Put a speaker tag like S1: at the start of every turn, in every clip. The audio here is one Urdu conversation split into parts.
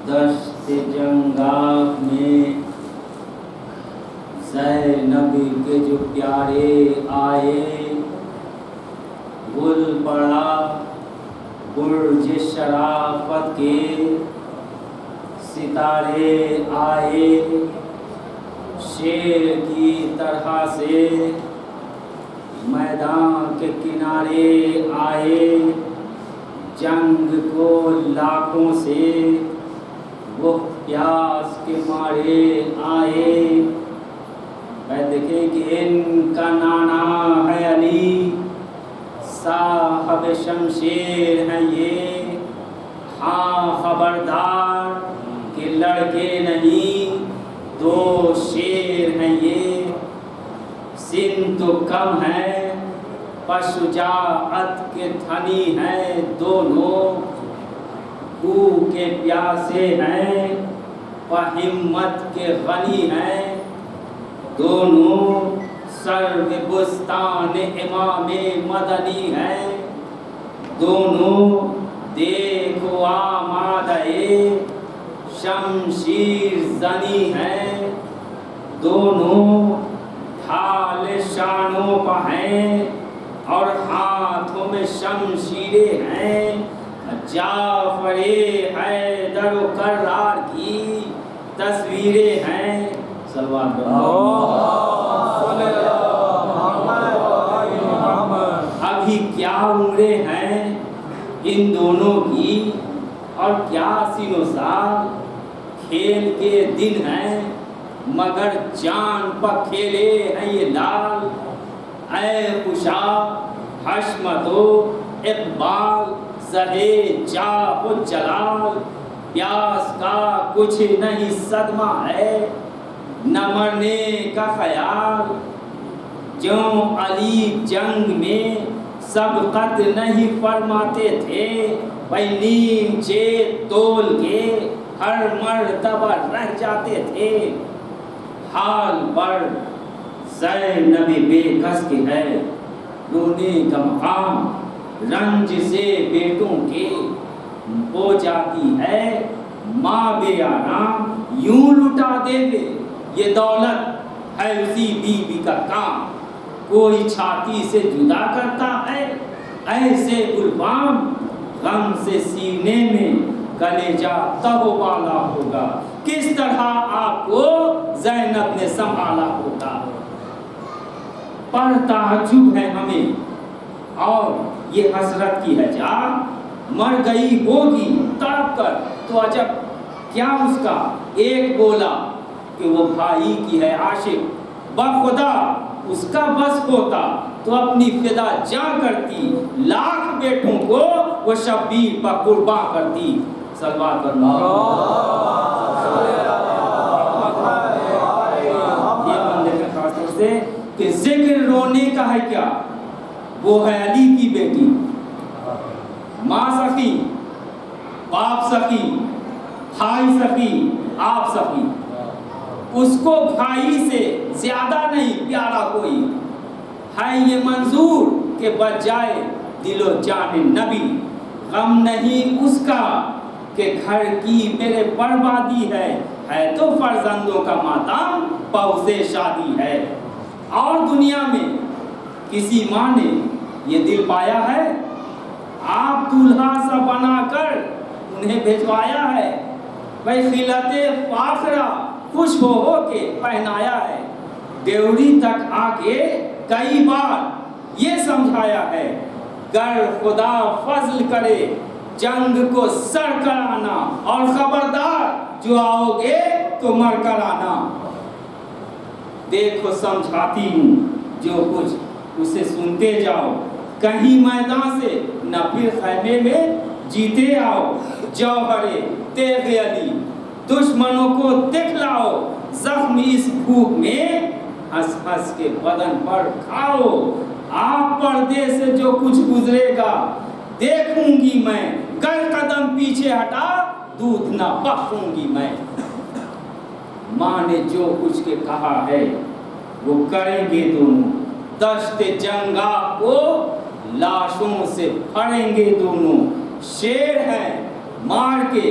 S1: دشت جنگاف میں زینب کے جو پیارے آئے، گل پڑا برج شرافت کے ستارے آئے، شیر کی طرح سے میدان کے کنارے آئے، جنگ کو لاکھوں سے وہ پیاس کے مارے آئے۔ دیکھیں کہ ان کا نانا ہے علی، صاحب شمشیر ہیں یہ، ہاں خبردار کہ لڑکے نہیں دو شیر ہیں یہ، سن تو کم ہے پر شجاعت کے دھنی ہیں دونوں، خو کے پیاسے ہیں پر ہمت کے غنی ہیں دونوں، سرو بستان امام مدنی ہیں دونوں، دیکھو آمادہ شمشیر زنی ہیں دونوں، ڈھال شانوں پر ہیں اور ہاتھوں میں شمشیریں ہیں، جعفر حیدر و کرار کی تصویریں ہیں۔ صلوات ابھی کیا عمریں ہیں ان دونوں کی اور کیا سینو سال، کھیل کے دن ہیں مگر جان پر کھیلے ہیں یہ لال، اے خوشا حشمت و اقبال زہے جاہ و جلال، پیاس کا کچھ نہیں صدمہ ہے نہ مرنے کا خیال، جو علی جنگ میں سبقت نہیں فرماتے تھے، نیم چیت تول کے ہر مرتبہ رہ جاتے تھے، حال پر زینب بے کس کے ہے رونے کا مقام، رنج سے بیٹوں کے ہو جاتی ہے ماں بے آرام، یوں لٹا دے گے یہ دولت ہے اسی بیوی کا کام، کوئی چھاتی سے جدا کرتا ہے ایسے گلفام، غم سے سینے میں کلیجہ تب والا ہوگا، کس طرح آپ کو زینب نے سنبھالا ہوگا۔ پر تعجب ہے ہمیں اور یہ حسرت کی ہے جان، مر گئی ہوگی تڑپ کر تو عجب کیا اس کا ایک بولا کہ وہ بھائی کی ہے عاشق، بخدا اس کا بس ہوتا تو اپنی فدا جاں کرتی، لاکھ بیٹوں کو وہ شبیر پر قربان کرتی۔ صلوات اللہ۔ یہ بندے کا خاص طور سے کہ ذکر رونے کا ہے کیا، وہ ہے علی کی بیٹی، ماں سخی، باپ سخی، بھائی سخی، آپ سخی، اس کو بھائی سے زیادہ نہیں پیارا کوئی ہے، یہ منظور کہ بچ جائے دل و جان نبی، غم نہیں اس کا کہ گھر کی میرے بربادی ہے تو فرزندوں کا ماتم پاؤسے شادی ہے، اور دنیا میں کسی ماں نے یہ دل پایا ہے، آپ دولہا سا بنا کر انہیں بھیجوایا ہے، بھائی خلعت فاخرہ خوش ہو کے پہنایا ہے، دیوری تک آ کے کئی بار یہ سمجھایا ہے، گر خدا فضل کرے جنگ کو سر کر آنا، اور خبردار جو آؤ گے تو مر کر آنا، دیکھو سمجھاتی ہوں جو کچھ اسے سنتے جاؤ، کہیں میدان سے نہ پھر خیمے میں جیتے آؤ، جوہر تیغ علی دشمنوں کو دکھلاؤ، زخم اس بھوک میں ہنس ہنس کے بدن پر کھاؤ، آپ پردے سے جو کچھ گزرے گا دیکھوں گی میں، گر قدم پیچھے ہٹا دودھ نہ بخشوں گی میں۔ ماں نے جو کچھ کے کہا ہے وہ کریں گے دونوں، دشت جنگا کو لاشوں سے بھریں گے دونوں، شیر ہیں مار کے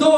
S1: 2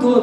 S1: 2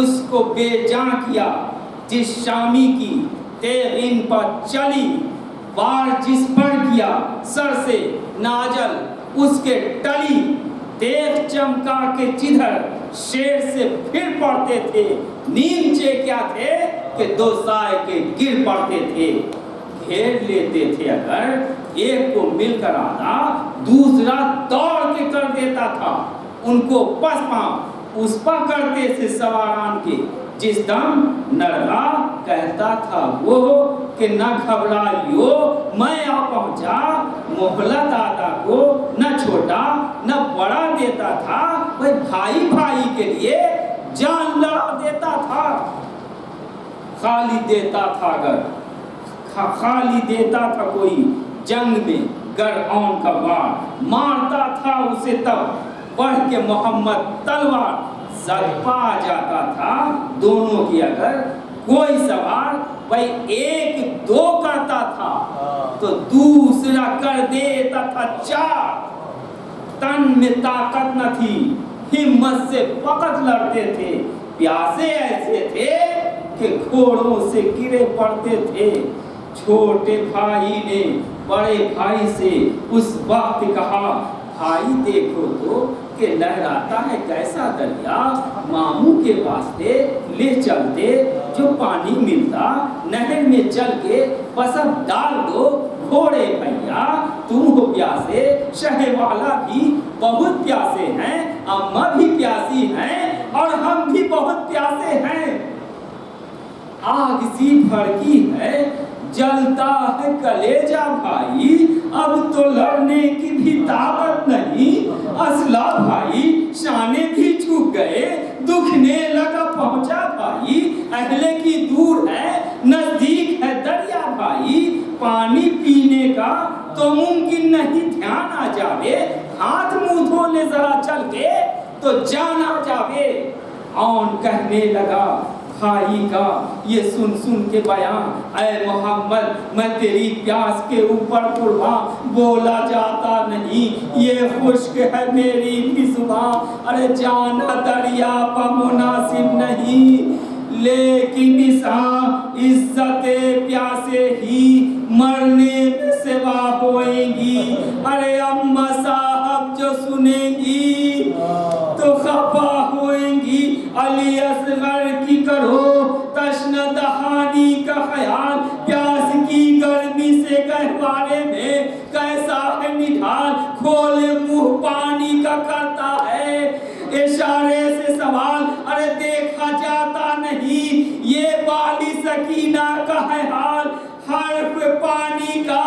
S1: اس کو بے جان کیا، جس شامی کی تیغ ان پر چلی، وار جس پر کیا سر سے ناجل اس کے ٹلی، تیغ چمکا کے جدھر شیر سے پھر پڑتے تھے، نیمچے کیا تھے کہ دو سائے کے گر پڑتے تھے، گھیر لیتے تھے اگر ایک کو مل کر آنا دوسرا دوڑ کے کر دیتا تھا، ان کو پس پاؤں اس پا کرتے تھے سواران کے، جس دم نرگا کہتا تھا وہ کہ نہ گھبرائیو میں آ پہنچا، مہلت آتا کو نہ چھوٹا نہ بڑا دیتا تھا، وہ بھائی بھائی کے لیے جان لڑا دیتا تھا، خالی دیتا تھا اگر خالی دیتا تھا کوئی جنگ میں گر اون کا وار، مارتا تھا اسے تب بڑھ کے محمد تلوار، زد پا جاتا تھا دونوں کی اگر کوئی سوار، بھائی ایک دو کرتا تھا تو دوسرا کر دیتا تھا چار، تن میں طاقت نہ تھی ہمت سے فقط لڑتے تھے، پیاسے ایسے تھے کہ گھوڑوں سے گرے پڑتے تھے، چھوٹے بھائی نے بڑے بھائی سے اس وقت کہا بھائی دیکھو تو کہ لہراتا ہے کیسا دریا، ماموں کے واسطے لے چلتے، جو پانی ملتا نہر میں چل کے بس اب ڈال دو گھوڑے بھیا، تم ہو پیاسے شہ والا بھی بہت پیاسے ہیں، اماں بھی پیاسی ہیں اور ہم بھی بہت پیاسے ہیں، آگ سی بھڑکی ہے جلتا ہے کلیجہ بھائی، اب تو لڑنے کی بھی طاقت نہیں، اسلحہ بھائی شانے بھی جھک گئے، دکھنے لگا پہنچا بھائی، اہلے کی دور ہے نزدیک ہے دریا بھائی، پانی پینے کا تو ممکن نہیں دھیان آ جاوے، ہاتھ منہ دھو لے ذرا چل کے تو جان آ جاوے، اون کہنے لگا بھائی کا یہ سن سن کے بیان، اے محمد میں تیری پیاس کے اوپر قربان، بولا جاتا نہیں یہ خشک ہے میری بھی زبان، ارے جانا دریا پا مناسب نہیں، لیکن عزت پیاسے ہی مرنے میں سوا ہوئیں گی، ارے اماں صاحب جو سنیں گی تو خفا ہوئیں گی، علی اصغر کی کرو تشنہ دہانی کا خیال، پیاس کی گرمی سے گہوارے میں کیسا ہے نڈھال، کھولے منہ پانی کا کرتا ہے اشارے سے سوال، ارے دیکھا جاتا نہیں یہ بالی سکینہ کا ہے حال، حرف پانی کا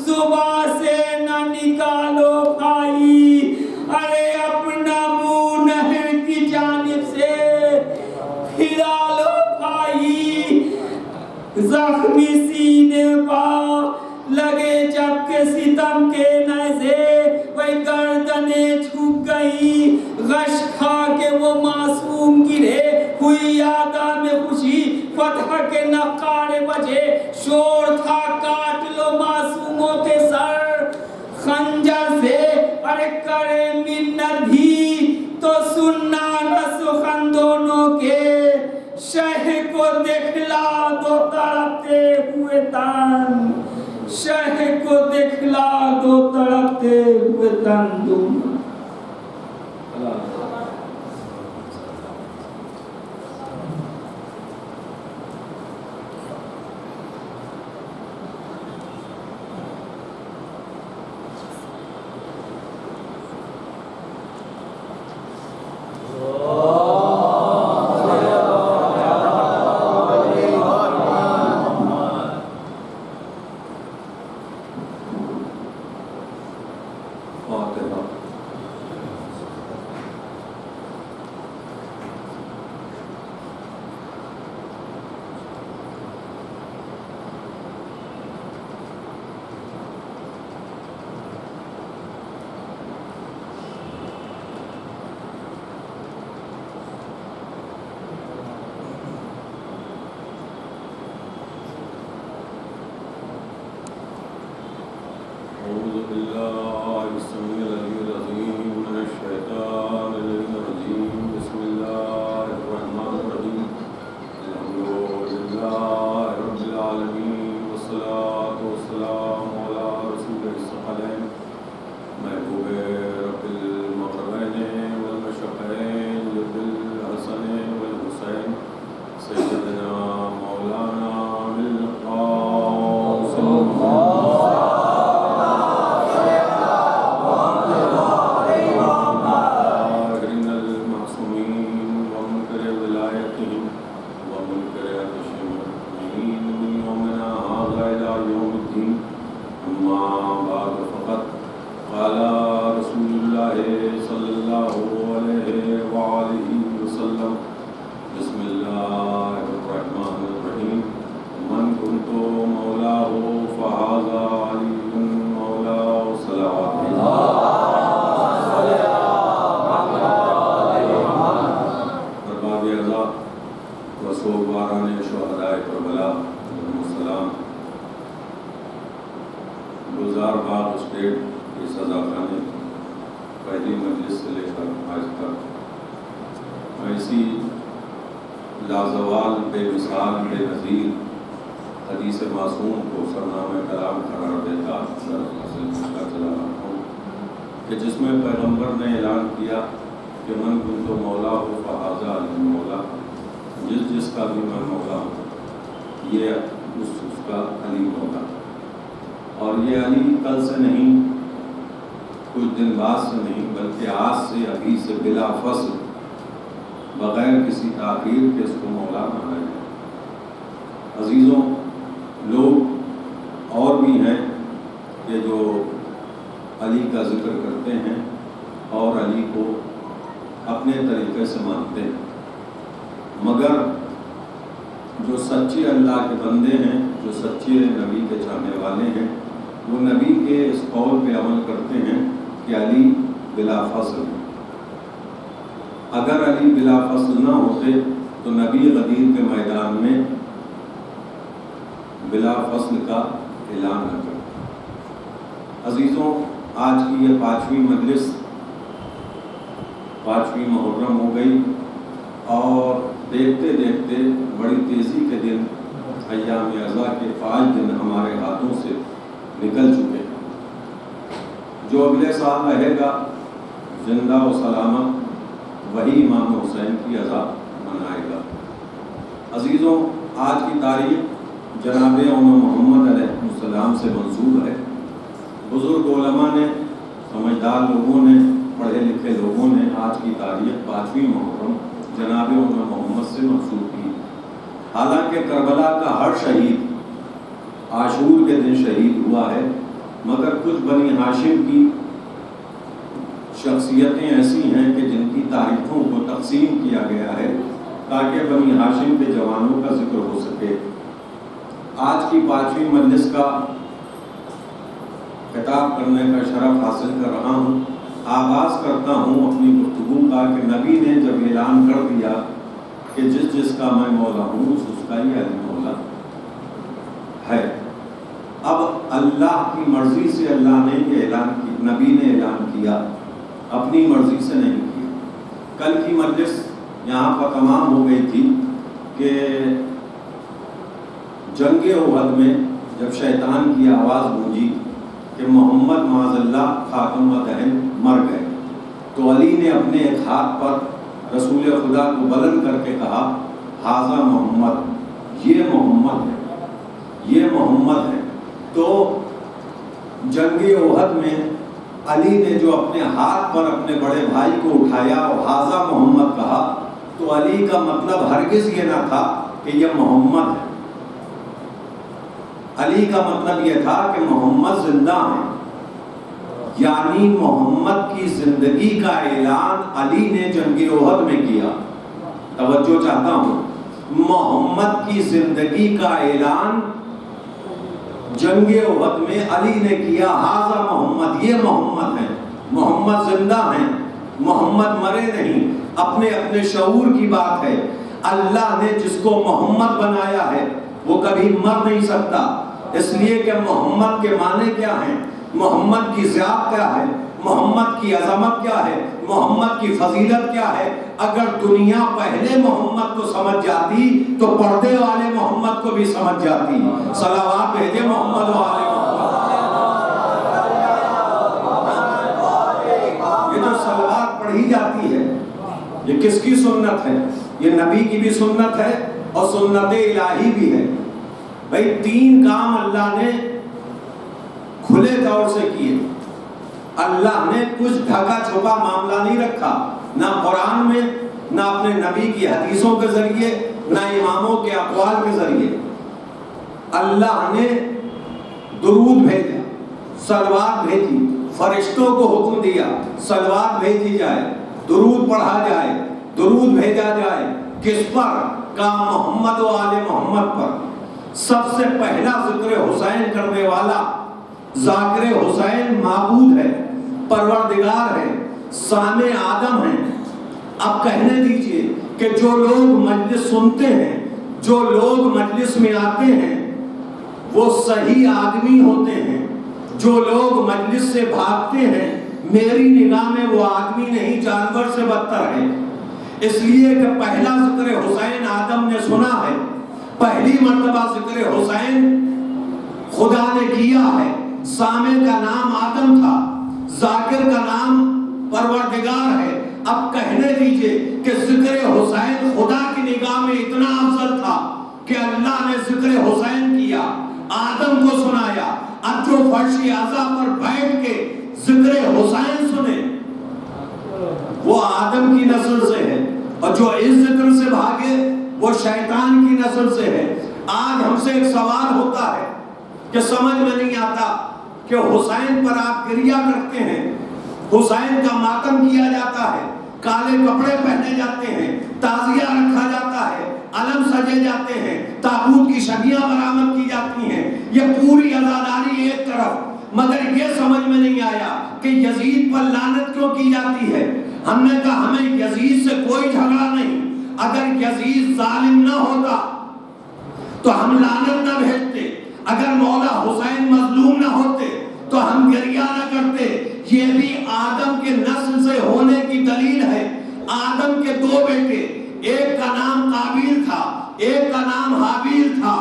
S1: زبان سے نہ نکالو بھائی، ارے اپنا منہ نہر کی جانب سے پھرا لو بھائی، زخمی سینے پا لگے جب کے ستم کے نیزے، وہی گردنیں جھک گئی غش کھا کے وہ معصوم گرے، ہوئی یادا میں خوشی فتح کے نقارے بجے، شور تھا کاٹ لو معصوموں کے سر خنجر سے، ارے کرے منت بھی تو سننا نہ سخن دونوں کے، شہ کو دکھلا دو تڑپتے ہوئے تن، شہ کو دکھلا دو تڑپتے ہوئے تن دونوں۔
S2: أعوذ بالله السميع العليم صلی اللہ علیہ وآلہ وسلم. بسم اللہ الرحمن الرحیم. من کنت مولاہ فہذا علی مولاہ. صلوات ارباب اعضاء و سوگواران شہدائے کربلا علیہم السلام. گلزار باغ اسٹیٹ کی سزا خانے پہلی مجلس سے لے کر آج تک ایسی لازوال بے مثال بے نظیر حدیث معصوم کو سرنامہ کلام قرار دیتا چلا رہا ہوں کہ جس میں پیغمبر نے اعلان کیا کہ من کنت مولا ہو فہذا علی مولا. جس کا بھی میں مولا ہوں یہ اس کا علی مولا. اور یہ علی کل سے نہیں، کچھ دن بعد سے نہیں، بلکہ آج سے ابھی سے بلا فصل بغیر کسی تاخیر کے اس کو مولا مانا جائے. عزیزوں، لوگ اور بھی ہیں کہ جو علی کا ذکر کرتے ہیں اور علی کو اپنے طریقے سے مانتے ہیں، مگر جو سچے اللہ کے بندے ہیں، جو سچے نبی کے چاہنے والے ہیں، وہ نبی کے اس قول پہ عمل کرتے ہیں کہ علی بلا فصل ہے. اگر علی بلا فصل نہ ہوتے تو نبی غدیر کے میدان میں بلا فصل کا اعلان نہ کرتے. عزیزوں، آج کی یہ 5ویں مجلس 5ویں محرم ہو گئی اور دیکھتے دیکھتے بڑی تیزی کے دن ایام اعضاء کے 5 دن ہمارے ہاتھوں سے نکل چکے ہیں. جو اگلے سال رہے گا زندہ و سلامت وہی امام حسین کی عزا منائے گا. عزیزوں، آج کی تاریخ جناب محمد علیہ السلام سے منسوب ہے. بزرگ علماء نے، سمجھدار لوگوں نے، پڑھے لکھے لوگوں نے آج کی تاریخ 5ویں محرم جناب محمد سے منسوب کی. حالانکہ کربلا کا ہر شہید عاشور کے دن شہید ہوا ہے، مگر کچھ بنی ہاشم کی شخصیتیں ایسی ہیں کہ جن کی تاریخوں کو تقسیم کیا گیا ہے تاکہ بنی ہاشم کے جوانوں کا ذکر ہو سکے. آج کی 5ویں مجلس کا خطاب کرنے کا شرف حاصل کر رہا ہوں. آغاز کرتا ہوں اپنی گفتگو کا کہ نبی نے جب اعلان کر دیا کہ جس کا میں مولا ہوں اس کا ہی علی مولا ہے. اب اللہ کی مرضی سے اللہ نے یہ اعلان کی، نبی نے اعلان کیا، اپنی مرضی سے نہیں کیا. کل کی مجلس یہاں پر تمام ہو گئی تھی کہ جنگ احد میں جب شیطان کی آواز گونجی کہ محمد معاذ اللہ خاتم دہن مر گئے، تو علی نے اپنے ایک ہاتھ پر رسول خدا کو بلند کر کے کہا ہاذا محمد، یہ محمد ہے، یہ محمد ہے. تو جنگ احد میں علی نے جو اپنے ہاتھ پر اپنے بڑے بھائی کو اٹھایا اور ہاذا محمد کہا، تو علی کا مطلب ہرگز یہ نہ تھا کہ یہ محمد ہے. علی کا مطلب یہ تھا کہ محمد زندہ ہیں، یعنی محمد کی زندگی کا اعلان علی نے جنگ احد میں کیا. توجہ چاہتا ہوں، محمد کی زندگی کا اعلان جنگ احد میں علی نے کیا. ہاذا محمد، یہ محمد ہیں، محمد زندہ ہیں، محمد مرے نہیں. اپنے اپنے شعور کی بات ہے. اللہ نے جس کو محمد بنایا ہے وہ کبھی مر نہیں سکتا، اس لیے کہ محمد کے معنی کیا ہیں، محمد کی ذات کیا ہے، محمد کی عظمت کیا ہے، محمد کی فضیلت کیا ہے. اگر دنیا پہلے محمد کو سمجھ جاتی تو پردے والے محمد کو بھی سمجھ جاتی. صلوات بھیجے محمد و آل محمد. یہ جو صلوات پڑھی جاتی ہے یہ کس کی سنت ہے؟ یہ نبی کی بھی سنت ہے اور سنت الہی بھی ہے. بھئی 3 کام اللہ نے کھلے طور سے کیے. اللہ نے کچھ ڈھکا چھپا معاملہ نہیں رکھا، نہ قرآن میں، نہ اپنے نبی کی حدیثوں کے ذریعے، نہ اماموں کے اقوال کے ذریعے. اللہ نے درود بھیجا، صلوات بھیجی، فرشتوں کو حکم دیا صلوات بھیجی جائے، درود پڑھا جائے، درود بھیجا جائے، کس پر؟ کہا محمد و آل محمد پر۔ سب سے پہلا ذکر حسین کرنے والا ذاکر حسین معبود ہے، پروردگار ہے، سامع آدم ہے۔ اب کہنے دیجئے کہ جو لوگ مجلس سنتے ہیں، جو لوگ مجلس میں آتے ہیں، وہ صحیح آدمی ہوتے ہیں۔ جو لوگ مجلس سے بھاگتے ہیں، میری نگاہ میں وہ آدمی نہیں، جانور سے بدتر ہے۔ اس لیے کہ پہلا ذکر حسین آدم نے سنا ہے، پہلی مرتبہ ذکر حسین خدا نے کیا ہے۔ سامع کا نام آدم تھا، ذاکر کا نام پروردگار ہے۔ اب کہنے دیجئے کہ ذکر حسین خدا کی نگاہ میں اتنا افضل تھا کہ اللہ نے ذکر حسین کیا، آدم کو سنایا۔ اب جو فرش اعظا پر بیٹھ کے ذکر حسین سنے وہ آدم کی نسل سے ہے، اور جو اس ذکر سے بھاگے وہ شیطان کی نسل سے ہے۔ آج ہم سے ایک سوال ہوتا ہے کہ سمجھ میں نہیں آتا کہ حسین پر آپ گریہ کرتے ہیں، حسین کا ماتم کیا جاتا ہے، کالے کپڑے پہنے جاتے ہیں، تعزیہ رکھا جاتا ہے، علم سجے جاتے ہیں، تابوت کی شبیاں برآمد کی جاتی ہیں، یہ پوری عزاداری ایک طرف، مگر یہ سمجھ میں نہیں آیا کہ یزید پر لعنت کیوں کی جاتی ہے۔ ہم نے کہا ہمیں یزید سے کوئی جھگڑا نہیں، اگر یزید ظالم نہ ہوتا تو ہم لعنت نہ بھیجتے، اگر مولا حسین مظلوم نہ ہوتے تو ہم گریہ نہ کرتے۔ یہ بھی آدم کے نسل سے ہونے کی دلیل ہے۔ آدم کے دو بیٹے، ایک کا نام قابیل تھا، ایک کا نام حابیل تھا۔